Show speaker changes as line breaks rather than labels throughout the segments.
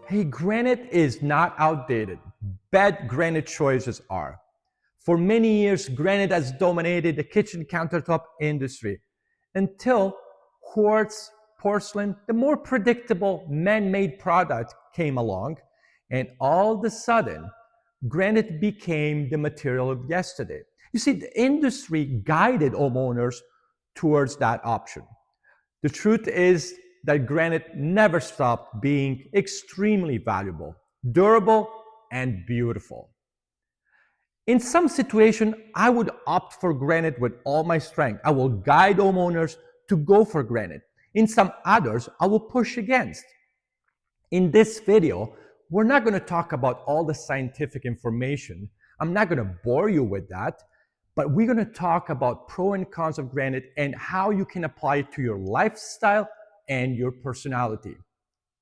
Hey, granite is not outdated. Bad granite choices are. For many years, granite has dominated the kitchen countertop industry until quartz, porcelain, the more predictable man-made product came along, and all of a sudden, granite became the material of yesterday. You see, the industry guided homeowners towards that option. The truth is that granite never stopped being extremely valuable, durable, and beautiful. In some situations, I would opt for granite with all my strength. I will guide homeowners to go for granite. In some others, I will push against. In this video, we're not going to talk about all the scientific information. I'm not going to bore you with that, but we're going to talk about pros and cons of granite and how you can apply it to your lifestyle and your personality.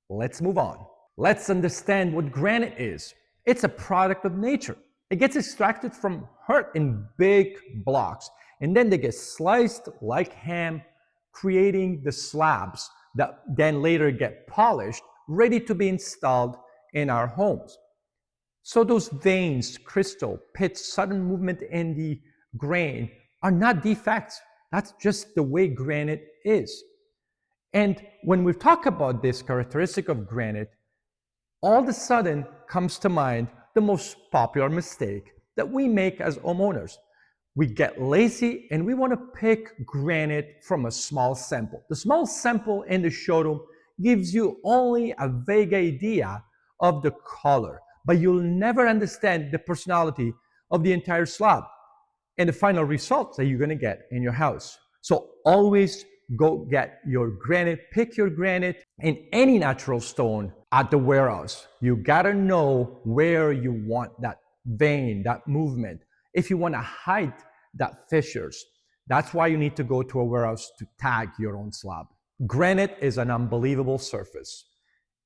Let's move on. Let's understand what granite is. It's a product of nature. It gets extracted from earth in big blocks, and then they get sliced like ham, creating the slabs that then later get polished, ready to be installed in our homes. So those veins, crystal, pitch, sudden movement in the grain are not defects. That's just the way granite is. And when we talk about this characteristic of granite, all of a sudden comes to mind the most popular mistake that we make as homeowners. We get lazy and we want to pick granite from a small sample. The small sample in the showroom gives you only a vague idea of the color, but you'll never understand the personality of the entire slab and the final results that you're going to get in your house. So always go get your granite, pick your granite and any natural stone at the warehouse. You gotta know where you want that vein, that movement. If you want to hide that fissures, that's why you need to go to a warehouse to tag your own slab. Granite is an unbelievable surface.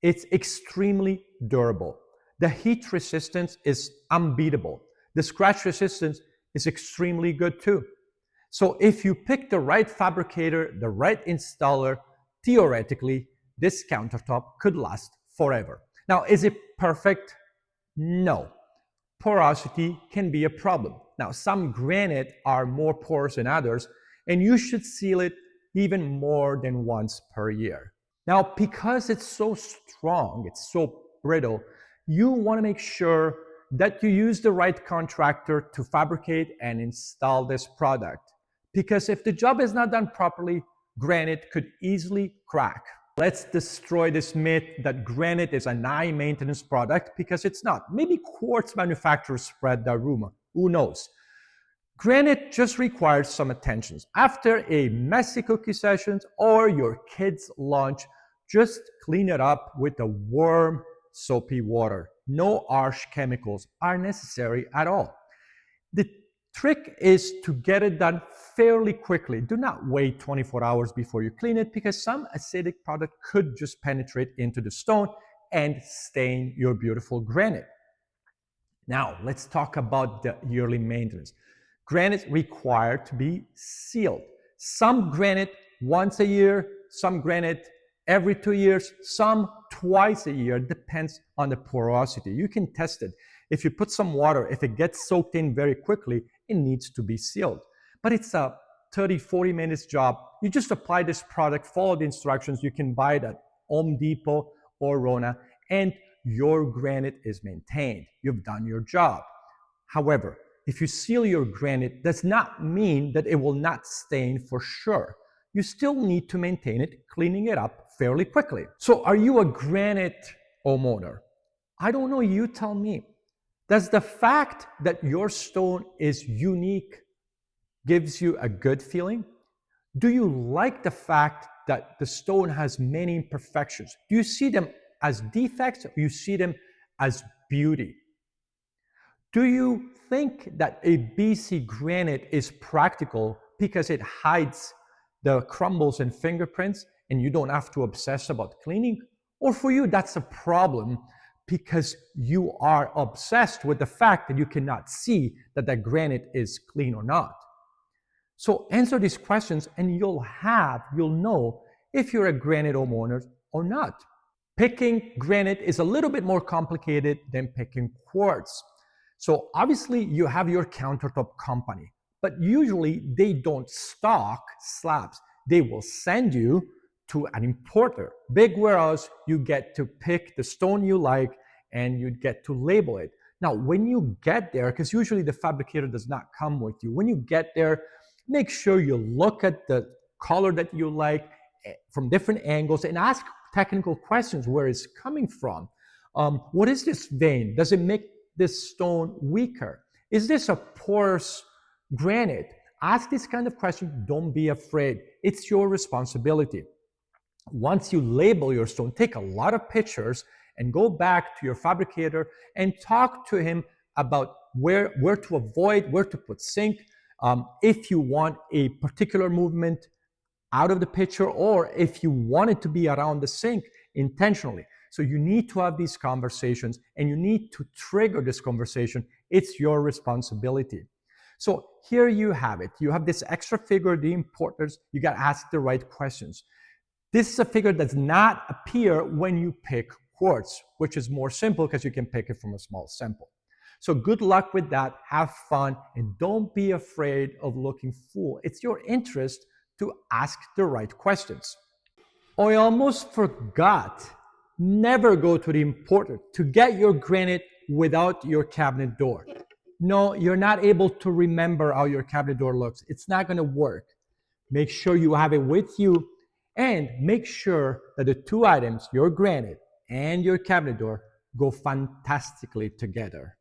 It's extremely durable. The heat resistance is unbeatable. The scratch resistance is extremely good too. So if you pick the right fabricator, the right installer, theoretically, this countertop could last forever. Now, is it perfect? No. Porosity can be a problem. Now, some granite are more porous than others, and you should seal it even more than once per year. Now, because it's so strong, it's so brittle, you want to make sure that you use the right contractor to fabricate and install this product. Because if the job is not done properly, granite could easily crack. Let's destroy this myth that granite is a high maintenance product, because it's not. Maybe quartz manufacturers spread that rumor. Who knows? Granite just requires some attention. After a messy cookie session or your kid's lunch, just clean it up with a warm, soapy water. No harsh chemicals are necessary at all. The trick is to get it done fairly quickly. Do not wait 24 hours before you clean it, because some acidic product could just penetrate into the stone and stain your beautiful granite. Now, let's talk about the yearly maintenance. Granite required to be sealed. Some granite once a year, some granite every 2 years, some twice a year, depends on the porosity. You can test it. If you put some water, if it gets soaked in very quickly, it needs to be sealed. But it's a 30-40 minutes job. You just apply this product, follow the instructions. You can buy it at Home Depot or Rona, and your granite is maintained. You've done your job. However, if you seal your granite, does not mean that it will not stain for sure. You still need to maintain it, cleaning it up fairly quickly. So are you a granite homeowner? I don't know, you tell me. Does the fact that your stone is unique gives you a good feeling? Do you like the fact that the stone has many imperfections? Do you see them as defects, or you see them as beauty? Do you think that a BC granite is practical because it hides the crumbles and fingerprints and you don't have to obsess about cleaning? Or for you, that's a problem because you are obsessed with the fact that you cannot see that the granite is clean or not. So answer these questions and you'll know if you're a granite homeowner or not. Picking granite is a little bit more complicated than picking quartz. So obviously you have your countertop company, but usually they don't stock slabs. They will send you to an importer. Big warehouse, you get to pick the stone you like and you get to label it. Now, when you get there, because usually the fabricator does not come with you, when you get there, make sure you look at the color that you like from different angles and ask technical questions where it's coming from. What is this vein? Does it make this stone weaker? Is this a porous granite? Ask this kind of question. Don't be afraid. It's your responsibility. Once you label your stone, take a lot of pictures and go back to your fabricator and talk to him about where to avoid, where to put zinc. If you want a particular movement out of the picture, or if you want it to be around the sink intentionally. So you need to have these conversations and you need to trigger this conversation. It's your responsibility. So here you have it. You have this extra figure, the importers, you got to ask the right questions. This is a figure that does not appear when you pick quartz, which is more simple because you can pick it from a small sample. So good luck with that, have fun, and don't be afraid of looking fool. It's your interest to ask the right questions. Oh, I almost forgot. Never go to the importer to get your granite without your cabinet door. No, you're not able to remember how your cabinet door looks. It's not going to work. Make sure you have it with you and make sure that the two items, your granite and your cabinet door, go fantastically together.